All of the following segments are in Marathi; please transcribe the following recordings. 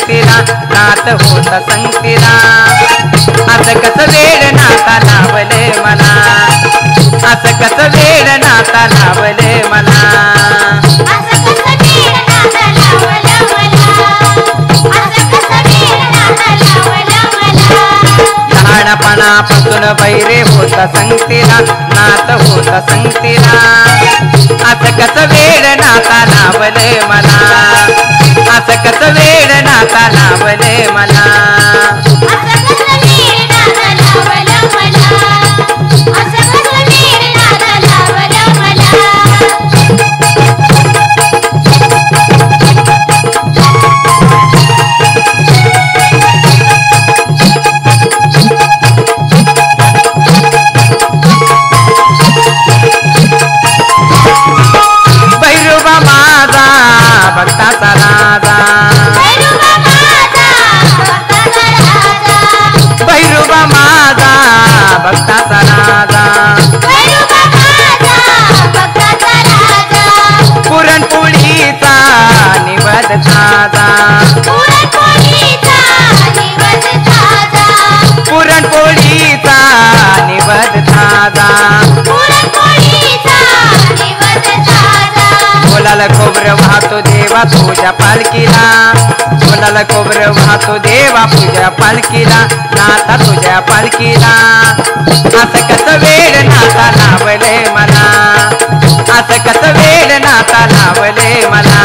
संगतीला नात होत संगतीला असं कसं वेड नाता लावले मला असं कसं वेड नाता लावले मला लहानपणापासून बैरे होत संगतीला नात होत संगतीला असं कसं वेड नाता लावले मला असं कसं वेड नाता लावले मला भक्ताचा राजा भैरूबा माझा भक्ताचा राजा पुरणपोळीचा निवद ताजा पुरणपोळीचा निवद ताजा बोलाला खोबरं वाहतो देवा तुझ्या पालखीला बोलाला खोबरं वाहतो देवा तुझ्या पालखीला नाता तुझ्या पालखीला असं कसं वेड नाता लावले मला असं कसं वेड नाता लावले मला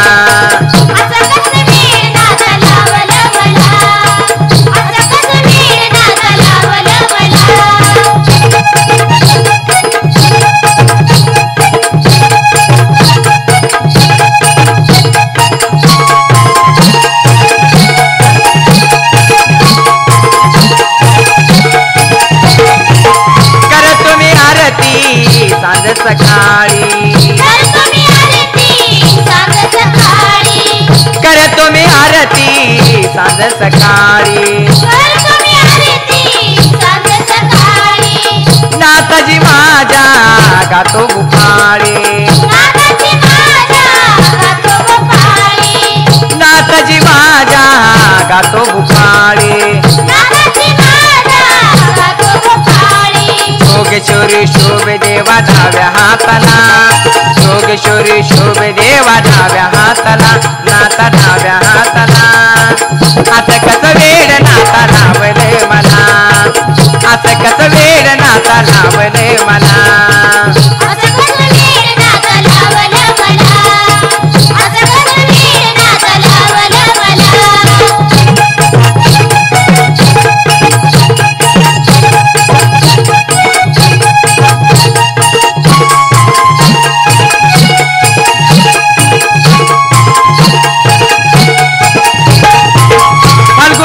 सांज सकाळी करतो मी आरती सांज सकाळी नाताजी माझ्या गातो गुफाळे नाताजी माझ्या गातो गुफाळे योगेश्वरी शोभे देवा डाव्या हाताला योगेश्वरी शोभे देवा डाव्या हाताला नाता डाव्या हाताला असं कसं वेड नाता लावले मला असं कसं वेड नाता लावले मला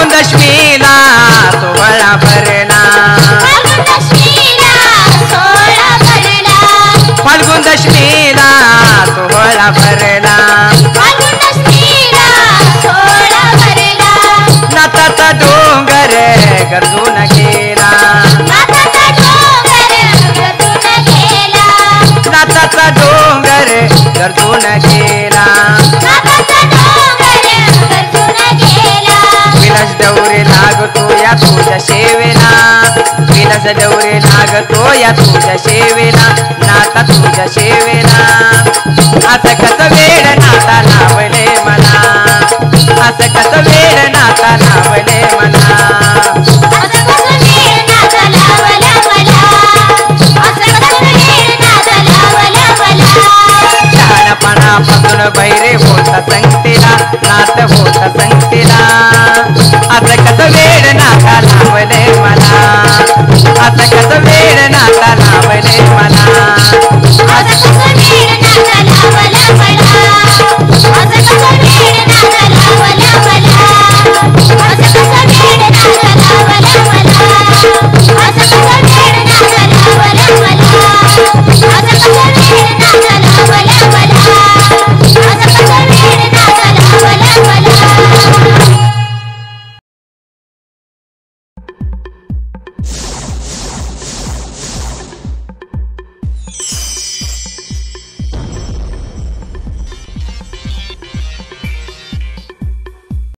दशमीला सोहळा भरला फाल्गुन दशमीला सोहळा भरला नाताचा डोंगर गरजून गेला नाताचा डोंगर गरजून गेला विलास डवरे लागतो या तुझ्या सेवेला विलास डवरे लागतो या तुझ्या सेवेला नाता तुझ्या सेवेला असं कसं वेड नाता लावले मला असं कसं वेड नाता लावले मला लहानपणापासून बैरे होता संगतीला नात होता संगतीला असं कसं वेड नाता लावले मला असं कसं वेड नाता लावले मला